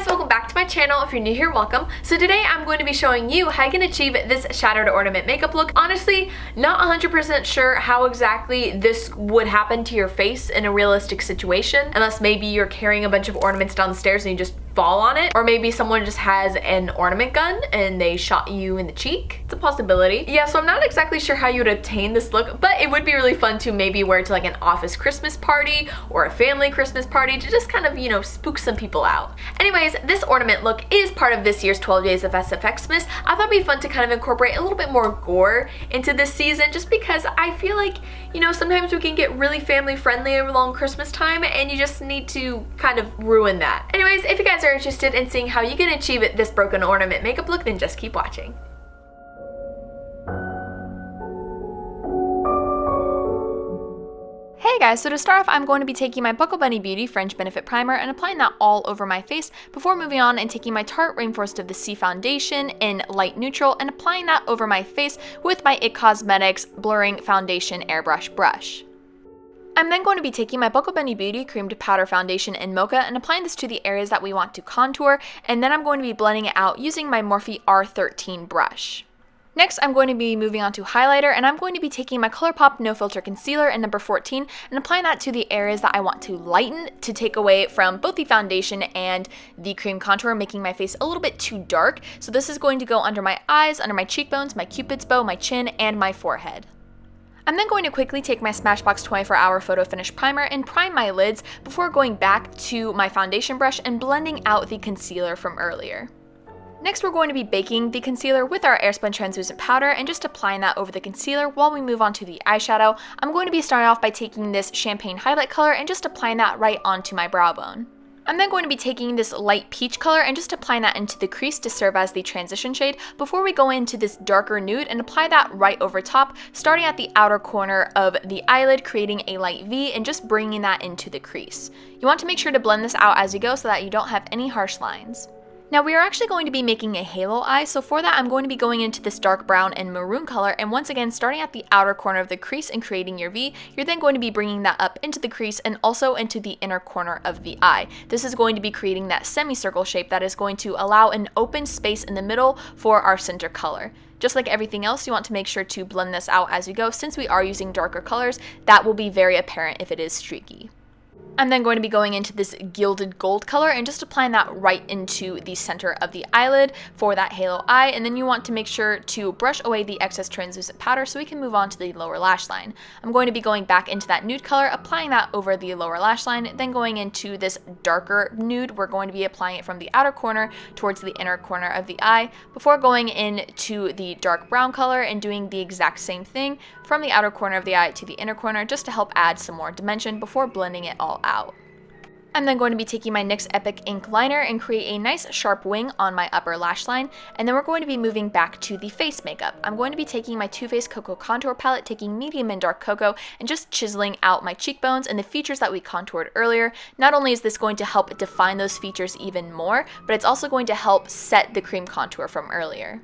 guys, welcome back to my channel. If you're new here, welcome. So today I'm going to be showing you how you can achieve this Shadow to Ornament makeup look. Honestly, not 100% sure how exactly this would happen to your face in a realistic situation, unless maybe you're carrying a bunch of ornaments down the stairs and you just fall on it, or maybe someone just has an ornament gun and they shot you in the cheek. It's a possibility. Yeah, so I'm not exactly sure how you would attain this look, but it would be really fun to maybe wear it to like an office Christmas party or a family Christmas party to just kind of, you know, spook some people out. Anyways, this ornament look is part of this year's 12 Days of SFX-mas. I thought it'd be fun to kind of incorporate a little bit more gore into this season, just because I feel like, you know, sometimes we can get really family friendly along Christmas time and you just need to kind of ruin that. Anyways, if you guys are interested in seeing how you can achieve this broken ornament makeup look, then just keep watching. Hey guys, so to start off, I'm going to be taking my Buckle Bunny Beauty Fringe Benefit Primer and applying that all over my face before moving on and taking my Tarte Rainforest of the Sea foundation in light neutral and applying that over my face with my IT Cosmetics Blurring Foundation Airbrush brush. I'm then going to be taking my Buckle Bunny Beauty Creamed Powder Foundation in Mocha and applying this to the areas that we want to contour, and then I'm going to be blending it out using my Morphe R13 brush. Next, I'm going to be moving on to highlighter, and I'm going to be taking my ColourPop No Filter Concealer in number 14 and applying that to the areas that I want to lighten to take away from both the foundation and the cream contour, making my face a little bit too dark. So this is going to go under my eyes, under my cheekbones, my cupid's bow, my chin, and my forehead. I'm then going to quickly take my Smashbox 24-Hour Photo Finish Primer and prime my lids before going back to my foundation brush and blending out the concealer from earlier. Next, we're going to be baking the concealer with our Airspun Translucent Powder and just applying that over the concealer while we move on to the eyeshadow. I'm going to be starting off by taking this Champagne Highlight color and just applying that right onto my brow bone. I'm then going to be taking this light peach color and just applying that into the crease to serve as the transition shade before we go into this darker nude and apply that right over top, starting at the outer corner of the eyelid, creating a light V and just bringing that into the crease. You want to make sure to blend this out as you go so that you don't have any harsh lines. Now we are actually going to be making a halo eye, so for that I'm going to be going into this dark brown and maroon color, and once again starting at the outer corner of the crease and creating your V, you're then going to be bringing that up into the crease and also into the inner corner of the eye. This is going to be creating that semicircle shape that is going to allow an open space in the middle for our center color. Just like everything else, you want to make sure to blend this out as you go. Since we are using darker colors, that will be very apparent if it is streaky. I'm then going to be going into this gilded gold color and just applying that right into the center of the eyelid for that halo eye, and then you want to make sure to brush away the excess translucent powder so we can move on to the lower lash line. I'm going to be going back into that nude color, applying that over the lower lash line, then going into this darker nude. We're going to be applying it from the outer corner towards the inner corner of the eye before going into the dark brown color and doing the exact same thing from the outer corner of the eye to the inner corner just to help add some more dimension before blending it all out. I'm then going to be taking my NYX Epic Ink Liner and create a nice sharp wing on my upper lash line, and then we're going to be moving back to the face makeup. I'm going to be taking my Too Faced Cocoa Contour Palette, taking medium and dark cocoa, and just chiseling out my cheekbones and the features that we contoured earlier. Not only is this going to help define those features even more, but it's also going to help set the cream contour from earlier.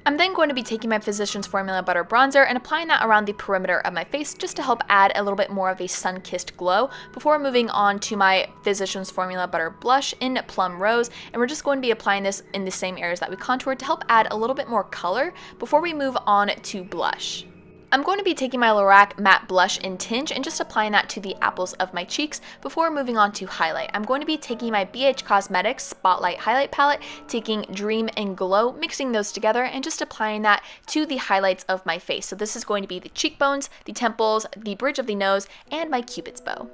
I'm then going to be taking my Physicians Formula Butter Bronzer and applying that around the perimeter of my face just to help add a little bit more of a sun-kissed glow before moving on to my Physicians Formula Butter Blush in Plum Rose, and we're just going to be applying this in the same areas that we contoured to help add a little bit more color before we move on to blush. I'm going to be taking my Lorac Matte Blush in Tinge and just applying that to the apples of my cheeks before moving on to highlight. I'm going to be taking my BH Cosmetics Spotlight Highlight Palette, taking Dream and Glow, mixing those together, and just applying that to the highlights of my face. So this is going to be the cheekbones, the temples, the bridge of the nose, and my cupid's bow.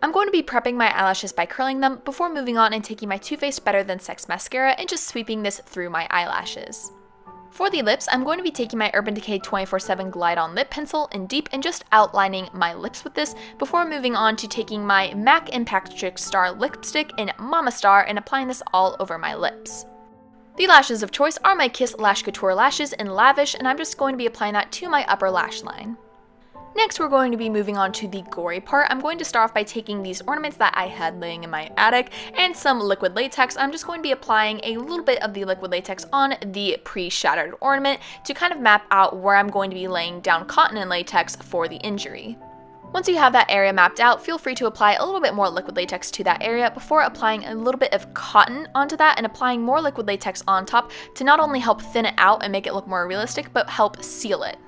I'm going to be prepping my eyelashes by curling them before moving on and taking my Too Faced Better Than Sex Mascara and just sweeping this through my eyelashes. For the lips, I'm going to be taking my Urban Decay 24/7 Glide On Lip Pencil in Deep and just outlining my lips with this before moving on to taking my MAC Impact Trick Star Lipstick in Mama Star and applying this all over my lips. The lashes of choice are my Kiss Lash Couture lashes in Lavish, and I'm just going to be applying that to my upper lash line. Next, we're going to be moving on to the gory part. I'm going to start off by taking these ornaments that I had laying in my attic and some liquid latex. I'm just going to be applying a little bit of the liquid latex on the pre-shattered ornament to kind of map out where I'm going to be laying down cotton and latex for the injury. Once you have that area mapped out, feel free to apply a little bit more liquid latex to that area before applying a little bit of cotton onto that and applying more liquid latex on top to not only help thin it out and make it look more realistic, but help seal it.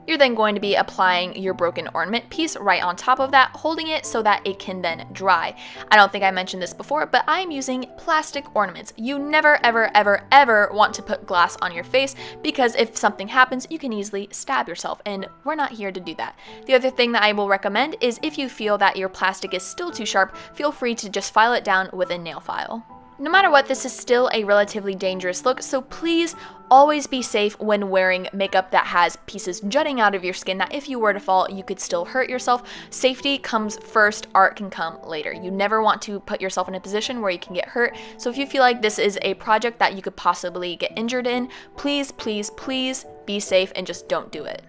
You're then going to be applying your broken ornament piece right on top of that, holding it so that it can then dry. I don't think I mentioned this before, but I'm using plastic ornaments. You never, ever, ever, ever want to put glass on your face because if something happens, you can easily stab yourself, and we're not here to do that. The other thing that I will recommend is if you feel that your plastic is still too sharp, feel free to just file it down with a nail file. No matter what, this is still a relatively dangerous look, so please always be safe when wearing makeup that has pieces jutting out of your skin that if you were to fall, you could still hurt yourself. Safety comes first, art can come later. You never want to put yourself in a position where you can get hurt, so if you feel like this is a project that you could possibly get injured in, please, please, please be safe and just don't do it.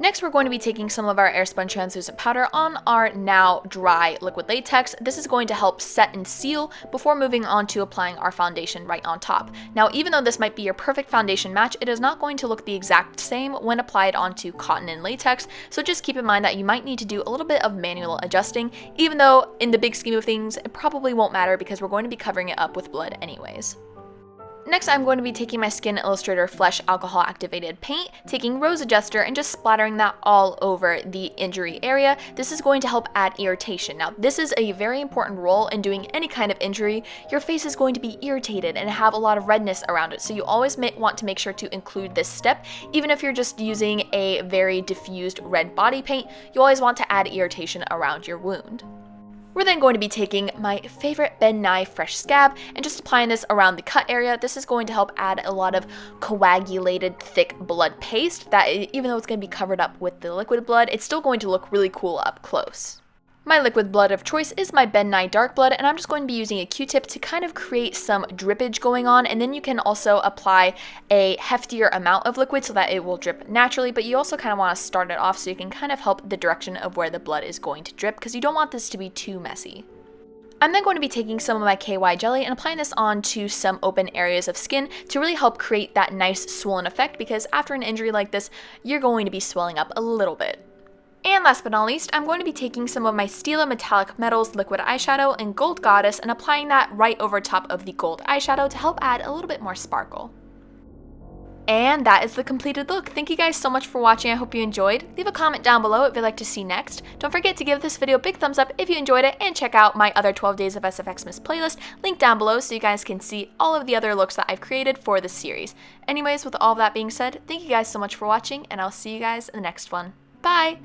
Next, we're going to be taking some of our Airspun translucent powder on our now dry liquid latex. This is going to help set and seal before moving on to applying our foundation right on top. Now, even though this might be your perfect foundation match, it is not going to look the exact same when applied onto cotton and latex, so just keep in mind that you might need to do a little bit of manual adjusting, even though in the big scheme of things, it probably won't matter because we're going to be covering it up with blood anyways. Next, I'm going to be taking my Skin Illustrator Flesh Alcohol Activated Paint, taking Rose Adjuster, and just splattering that all over the injury area. This is going to help add irritation. Now, this is a very important role in doing any kind of injury. Your face is going to be irritated and have a lot of redness around it, so you always want to make sure to include this step. Even if you're just using a very diffused red body paint, you always want to add irritation around your wound. We're then going to be taking my favorite Ben Nye Fresh Scab and just applying this around the cut area. This is going to help add a lot of coagulated thick blood paste that even though it's going to be covered up with the liquid blood, it's still going to look really cool up close. My liquid blood of choice is my Ben Nye Dark Blood, and I'm just going to be using a Q-tip to kind of create some drippage going on, and then you can also apply a heftier amount of liquid so that it will drip naturally, but you also kind of want to start it off so you can kind of help the direction of where the blood is going to drip because you don't want this to be too messy. I'm then going to be taking some of my KY jelly and applying this onto some open areas of skin to really help create that nice swollen effect because after an injury like this, you're going to be swelling up a little bit. And last but not least, I'm going to be taking some of my Stila Metallic Metals liquid eyeshadow in Gold Goddess and applying that right over top of the gold eyeshadow to help add a little bit more sparkle. And that is the completed look. Thank you guys so much for watching. I hope you enjoyed. Leave a comment down below if you'd like to see next. Don't forget to give this video a big thumbs up if you enjoyed it and check out my other 12 Days of SFX-mas playlist, linked down below so you guys can see all of the other looks that I've created for this series. Anyways, with all of that being said, thank you guys so much for watching and I'll see you guys in the next one. Bye!